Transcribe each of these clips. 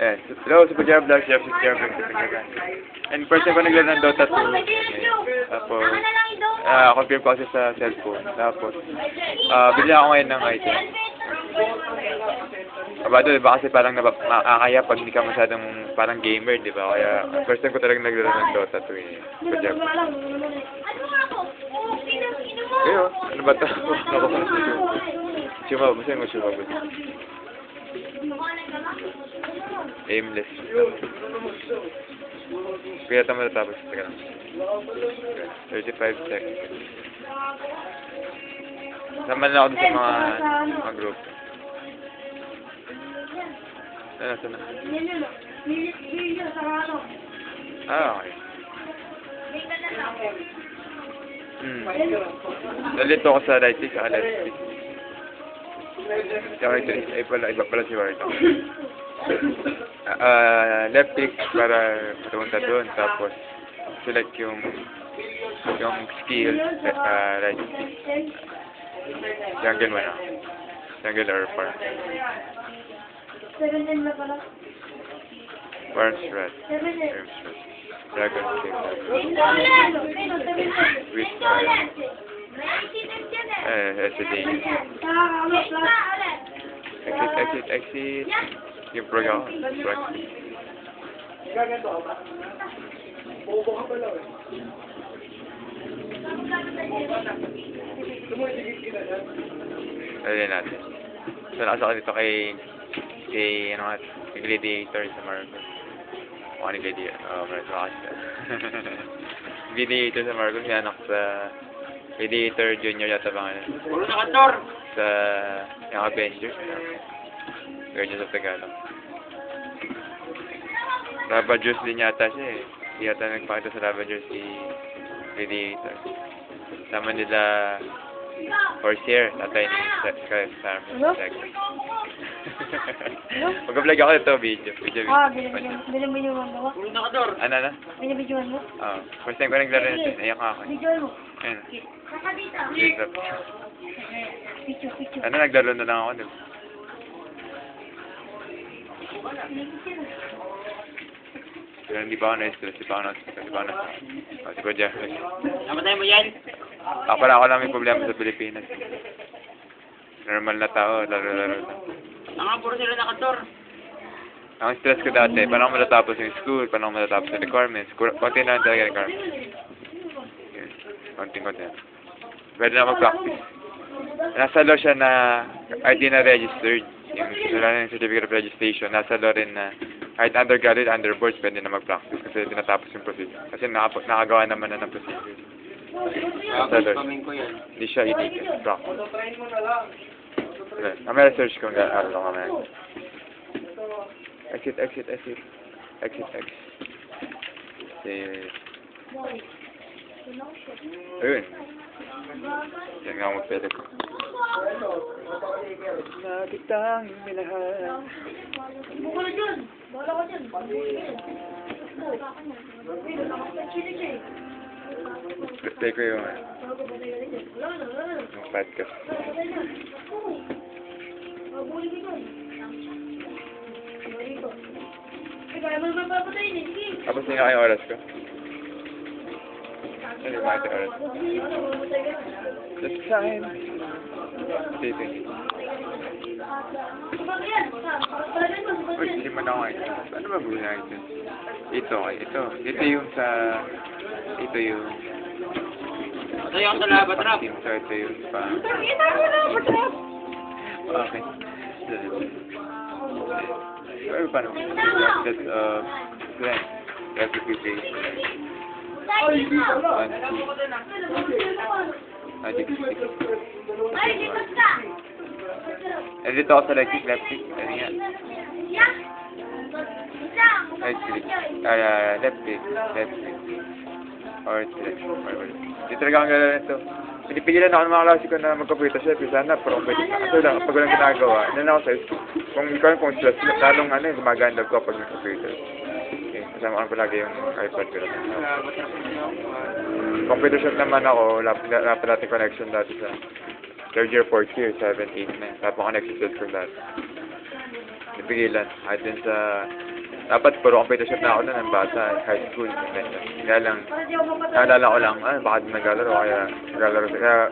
Ayan. Hello, si Pajara Vlog, Chef, si Pajara Vlog, si Pajara. And first time ko naglaro ng Dota 2. Tapos, confirm ko kasi sa cellphone. Tapos, bigla ako ngayon ng item. Abado, diba kasi parang makakaya pag hindi ka masyadong parang gamer, diba? Kaya, first time ko talagang naglaro ng Dota 2 eh. Pajara. Ayo, ano ba ito? Ako pa sa Chuma, basta yung Chuma ba? Aimless. Kaya tama na tapos. Teka lang. 35 seconds. Sama na ako dun sa mga group. Sana. Okay. Nalito ako sa right click, left click. Iba pala si Warito. Left click para pumunta doon, tapos select yung skill, right click. Jungle mo na. Jungle or farm. Farm's red. Dragon skill. With SAD. Exit. Yung program. Ayun natin. So, nakasaka dito kay Gladiator sa Marvel. Ni Gladiator. Gladiator sa Marvel, may anak sa Gladiator Junior yata ba nga. Puro na kantor! Sa yung Avengers. Guardians of the Galaxy. Ravagers din yata siya eh. Hindi yata nagpakita sa Ravagers si Gladiator. Sama nila Horsehair, tatay ni Scarlet Star. Mag-vlog ako ito, video. Binibidyoan mo ba? Ano? Binibidyoan mo? Oo. First time ko naglaro nito. Ayak nga ako. Bidyoan mo. Ayun. Picture. Ano, naglaro na lang ako doon. Pero hindi pa ako na-stress. Di pa ako na-stress. O, si Kodja. Namatay mo yan? Ako lang may problema sa Pilipinas. Normal na tao, laro-laro lang. Puro sila na kantor. Ang stress ko dati, paano ako matatapos yung school, paano ako matatapos yung requirements. Konti na lang talaga requirements. Konti na. Pwede na mag-practice. Nasa law siya na ID na registered. Wala na yung certificate of registration. Nasa law rin na kahit undergraduate, underboards, pwede na mag-practice kasi tinatapos yung procedure. Kasi nakagawa naman na ng procedure. Nasa law. Hindi siya illegal. Practice. Kamera search ko nga kamera. Exit. Ayun. Yan nga mo pwede ko. Nakitang minahal. Bukol na dyan. Bala ko dyan. Play ko yung podcast. Tapos nga kayong oras ko. Ano yung mga oras? That's time. Dating. Uy, hindi man ako ngayon. Ano ba buli na ito? Ito yung sa... Ito yung sa labatrap. Ito yung pa... Okay. Pero paano? That's strength. Reputation. And dito ako sa left click. Ano yan? Right click. Left click. Or select. Hindi talaga ang gano'n nito. Pinipigilan ako ng mga klase ko na magkapuita siya. Pero sana, pero pwede. Kasi lang, pag walang ginagawa, ano ako sa kung ikaw kung stress, lalong gumaganda ko pag nagkapuita. Okay, kasama ko palagi yung iPad ko. Computer shop naman ako, wala pa natin connection dati sa third year, fourth year, 7, 8 na. Wala pa connection sa school dati. napigilan. Kahit din sa... Dapat puro competition na ako na ng bata, high school. Kaya lang, naalala ko lang, baka din naglalaro, kaya naglalaro. Kaya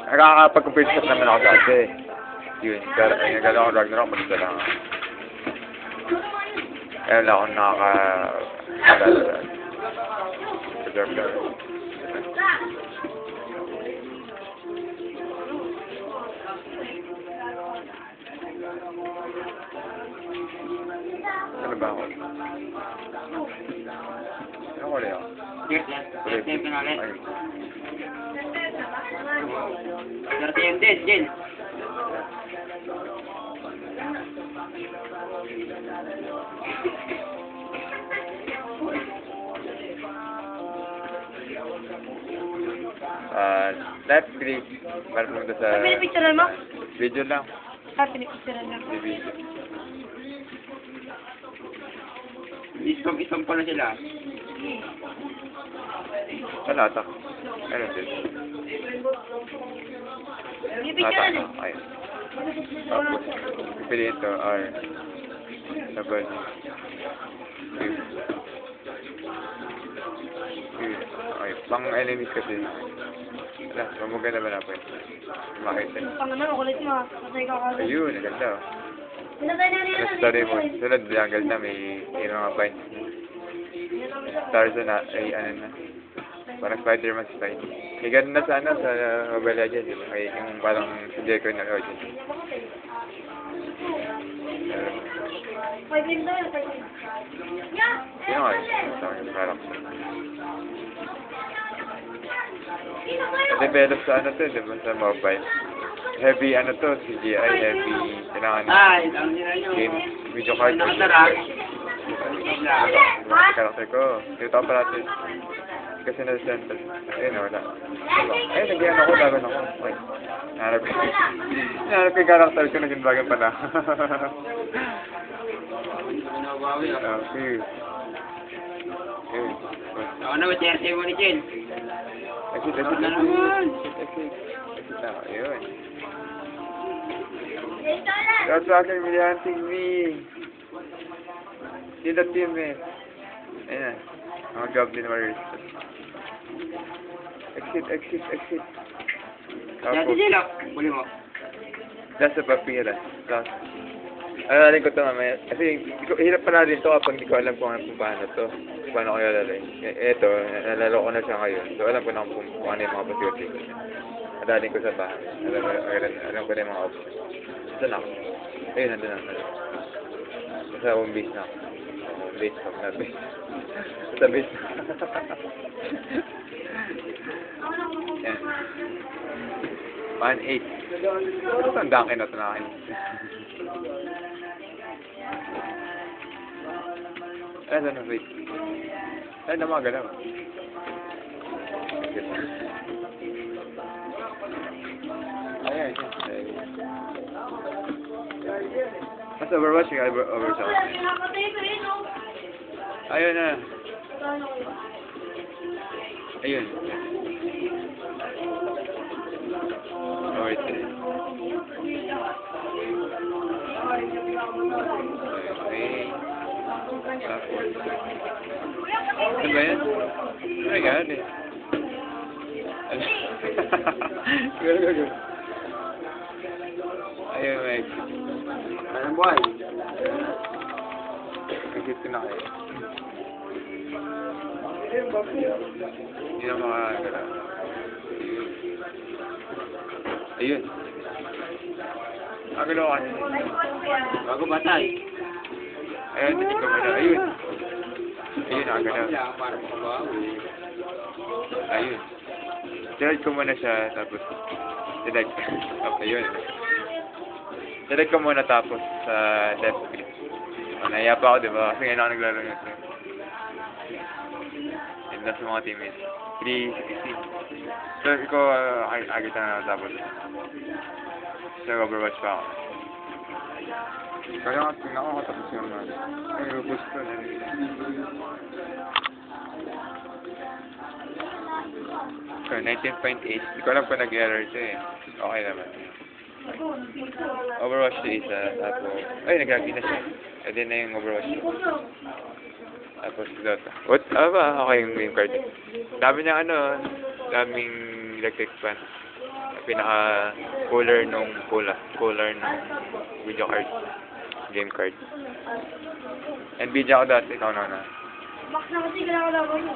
nakakapag-competition naman ako dati. Yun, pero naglalaro ako Ragnarok, maganda lang ako. Kaya lang ako nakaka-naglalaro. Reserve lang. Ano ba ako? Ano ko ulit ako? Yes, yes. Yes, yes, pinali. Ayun. 30 MDs, Jen. Left click. Para pumunta sa Pinipicturean mo? video lang. Pinipicturean lang. Sa video. Istom pala sila. Wala ata. Ayun din. Pinipicturean eh. Ayun. Tapos, pipiliin ito, R. Sabay. Ayun. Pang enemies kasi. Wala, mamaganda ba na po yun? Makita. Pangalan ako ulit mo. Patay ka ako. Ayun, naganda. Pinatay na nila. Ano story mo? Sunod, jungle na, may mga vines. Stars na, ay ano na. Parang Spider-Man style. May ganun na sana sa Mobile Legends, di ba? Ay, yung parang si Jericho na Legends. Five games na yun, 5 games. Yeah! Yun nga, sa akin, character. Na-develop sa ano to, di ba? Sa mobile. Heavy ano to, CGI, heavy, kailangan Ay, ang nila nyo. game, video card. Nakatara. Character ko. Dito ako parati. Kasi na-center. Ayun, wala. Ayun, nag-ian ako, laban ako. Ay, nahanap ko. Nahanap ko yung character ko, naging bagan pa na. Nabawi ako. Okay. Ayun. Ako na, materte mo ni Jen. Exit Ako na na. naman. Exit na. Ayun. That's fucking really hunting me. See the team, eh. Ayan. Mga goblin warriors. Exit. Dati sila. Muli mo. Nasa papiran. Alalin ko ito mamaya. Kasi hirap pala rin ito kapag hindi ko alam kung paano ito. Paano ko alalin. Ito, nalalo ko na siya ngayon. So alam ko na kung ano yung mga possibilities. Alalin ko sa bahay. Alam ko na yung mga options. Saan ako? Ayun, nandun na. Sa home base na ako. Home base, na base. Sa base na. Yan. 1-8. Ito ang dunkin na ito na akin. Ano na, wait. Ay, namagalaw. Ay. Mas Overwatch yung Overwatch ako. Ayun na. Ayun. Oh, wait. Okay. Tapos. Ano ba yan? Oh my God eh. Go. Ayun, Mike. Anong buhay? Exit ko na kayo. Hindi na makakagala. Ayun. Agalo ka kasi. Bago batay. Ayun, titig ko muna. Ayun. Ayun, agalaw. Para makabawi. Ayun. Select ko muna siya, tapos select. Okay, yun. Select ko muna tapos sa left click. Naiya pa ako, di ba? Kasi ngayon ako naglaro ng ito. Yun na sa mga teammates. 3-16. So, ikaw, agit na tapos. So, Overwatch pa ako. Kaya nga, tingnan ko tapos yung ay, robust ko na. So, 19.8. Hindi ko alam kung nag-error ito eh. Okay naman. Overwatch 2 isa, tapos, ay, nag-login na siya. Pwede na yung Overwatch 2. Tapos Dota. What? Ba? Okay yung game card. Dami niyang daming electric fan. Pinaka-cooler nung video card. Game card. Nvidia ako dati, ikaw na. Max na kasi kinakalaban mo.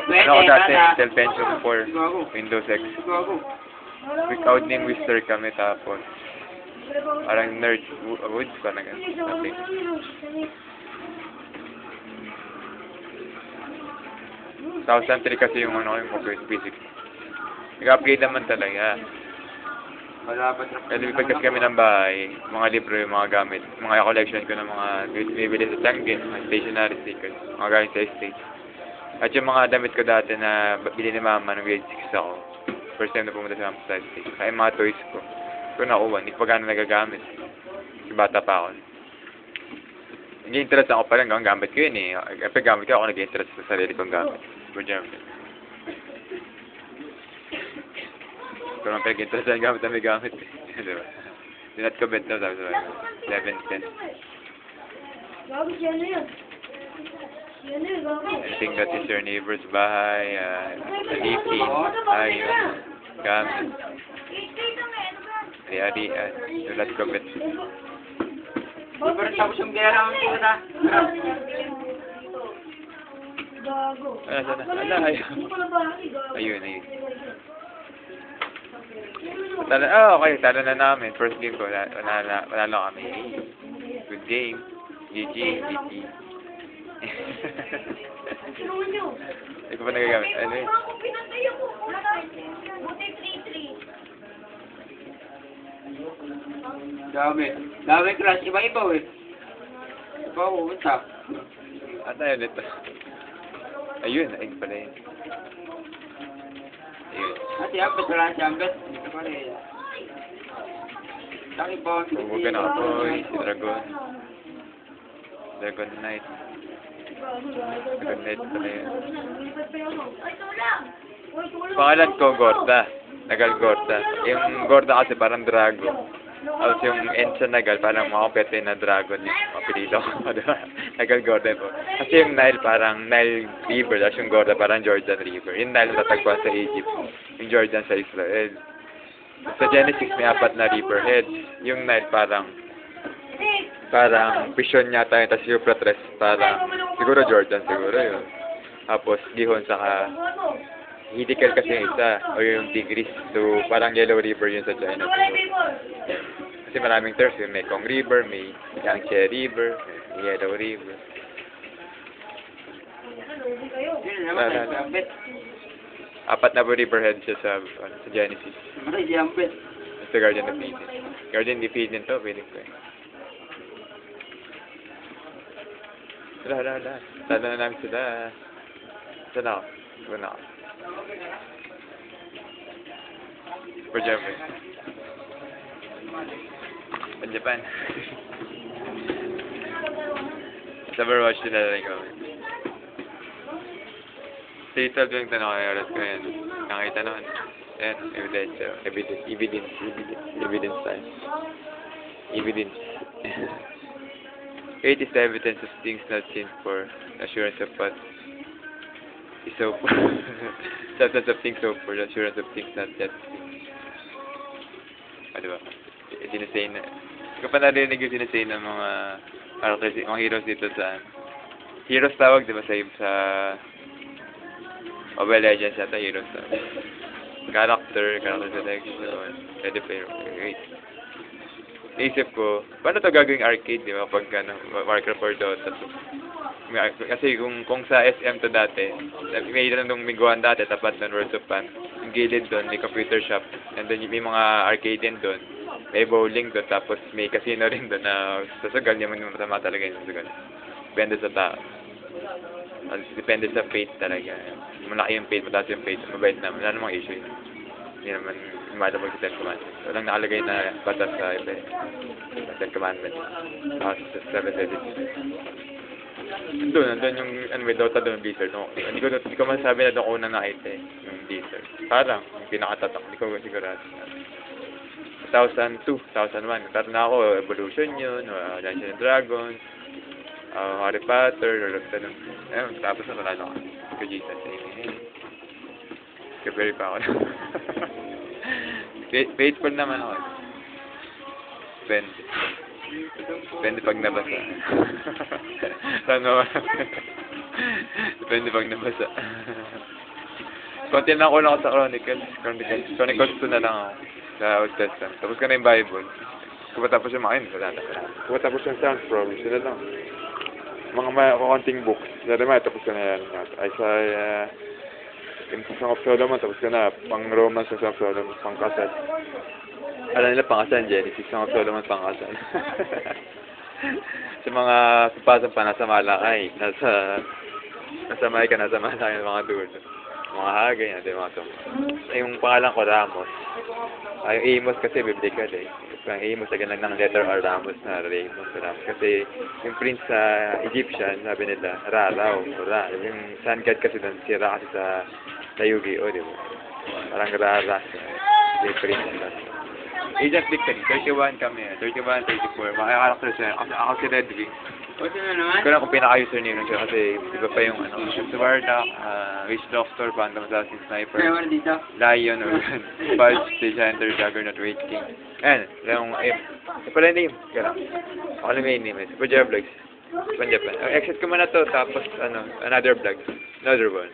Ano ako dati, Intel Pentium 4, Windows X. Without name Wister kami, tapos parang nerd, woods pa na ganun. Something. 2003 kasi yung yung computer physics. Nag-upgrade naman talaga. Kasi lipad kasi kami ng bahay, mga libro, yung mga gamit, mga collection ko ng mga bibili sa Tianggit, mga stationery stickers, mga galing sa estate. At yung mga damit ko dati na bili ni mama nung grade 6 ako. First time na pumunta sa mama sa estate. Kaya yung mga toys ko. Kung nakuha, hindi pa gano'n nagagamit. Kasi bata pa ako. Nag-interest ako pa lang, gamit ko yun eh. Kapag gamit ko, ako nag-interest sa sarili kong gamit. For example. Kung ang pag-interest sa gamit na may gamit. Diba? Dinat ko bet na, sabi sa 11, 10. Gabi, siya na yun. Siya na yun, gabi. Anything that is your neighbor's bahay, alipin, ayun, gamit. Ari-arian, dinat ko bet. Pero tapos yung gera ang tuna. Gago. Sana, ayun. Ayun. Okay, talo na namin. First game ko, panalo kami. Good game. GG, GG. Hindi ko pa nagagamit. Ano yun? Dami crush. Iba-iba eh. Iba ko, what's At ayun, ito. Ayun, pala yun. Ayun. Si Ambet, wala si Ambet. Ito pa rin. Taki ba? Huwag ka na kapoy, si Dragon. Dragon Knight. Dragon Knight pala yun. Pangalan ko, Gorda. Nagal Gorda. Yung Gorda kasi parang dragon. Tapos yung N sa Nagal, parang makapete na dragon yung apelido ko. Nagal Gorda po. Kasi yung Nile parang Nile River, tapos yung Gorda parang Jordan River. Yung Nile natagpuan sa Egypt, yung Jordan sa Israel. Sa Genesis may 4 na river heads. Yung Nile parang Vision yata yun, tapos Euphrates parang siguro Jordan siguro yun. Tapos Gihon saka Hiddekel kasi yung isa, o yung Tigris. So, parang Yellow River yun sa China. Kasi maraming terms, yung Mekong River, may Yangtze River, may Yellow River. Yun naman, si Ambet. 4 na riverhead siya sa Genesis. Si Ambet. Sa Garden of Eden. Garden of Eden to, piling ko eh. Wala. Tala na namin sila. Saan ako? Saan ako? For Japan. For Japan. Sa Overwatch nila rin kami. Sa YouTube yung tanong kayo, oras ko yan. Nakita naman. Ayan, evidence time. Evidence. It is evidence of things not seen for assurance of what is so for. Substance of things so for assurance of things not yet seen. Diba? Sinasay na. Hindi ko pa narinig yung sinasay ng mga characters, mga heroes dito sa heroes tawag, diba, sa Mobile Legends yata heroes sa character selection, ready player, great. Naisip ko, paano to gagawing arcade, di ba, pag Warcraft or Dota. Kasi kung sa SM to dati, may nung miguan dati, tapat ng World of Pan, yung gilid doon, may computer shop, and then may mga arcade din doon, may bowling doon, tapos may casino rin doon na sasugal, yung masama talaga yung sasugal. Depende sa tao. Depende sa fate talaga. Malaki yung fate, mataas yung fate, mabait naman, wala namang issue yun. Hindi naman lumalabag sa Ten Commandments. Walang nakalagay na batas sa iba eh. Ten Commandments. Sa 7 edits. Nandun yung, may Dota doon, Blizzard. No? Hindi ko masasabi na doon unang nakita eh, yung Blizzard. Parang, yung pinakatatak. Hindi ko sigurado. 2002, 2001. Nagkaroon na ako, Evolution yun, Dungeons and Dragons, Harry Potter, Lord of the Rings. Ayun, tapos na panalo ko. Ko Jesus, amen. Kapiri pa ako. Faithful naman ako. 20 pag nabasa. Ano? Depende pag nabasa. Konti na ako lang ako sa Chronicles 2 na lang ako sa Old Testament. Tapos ko na yung Bible. Kung matapos yung mga yun, wala na. Kung matapos yung Psalms, probably sila lang. Mga konting books. Dati tapos ko na yan. Isaiah, yung Song of Solomon, tapos ko na. Pang Romans, Song of Solomon, pang kasal. Alam nila pang kasal, Genesis, Song of Solomon, pang kasal. Sa mga papasang pa, nasa Malakay, nasa may ka, nasa Malakay, mga dulo. Mga hagay, natin mga to. Yung pangalan ko, Ramos. Yung Amos kasi biblical eh. Yung Amos, lagyan lang ng letter R, Ramos na Ramos. Kasi yung prince sa Egyptian, sabi nila, Ra. Yung sun god kasi doon, si Ra kasi sa Yu-Gi-Oh, di ba? Parang Ra. Yung prince na. Agent Victory, 31 kami, 31, 34. Mga characters yan. Ako si Red Wing. O, sino naman? Kaya kung pinaka-username lang siya kasi iba pa yung Warlock, Witch Doctor, Phantom Assassin, Sniper, Kaya wala dito? Lion, Organ, Pulse, Stage Hunter, Juggernaut, Wraith King. Ayan, yung aim. Ito pala yung name. Kaya ako lang may name. Super Jar Vlogs. Japan. Exit ko muna to, tapos another vlog. Another one.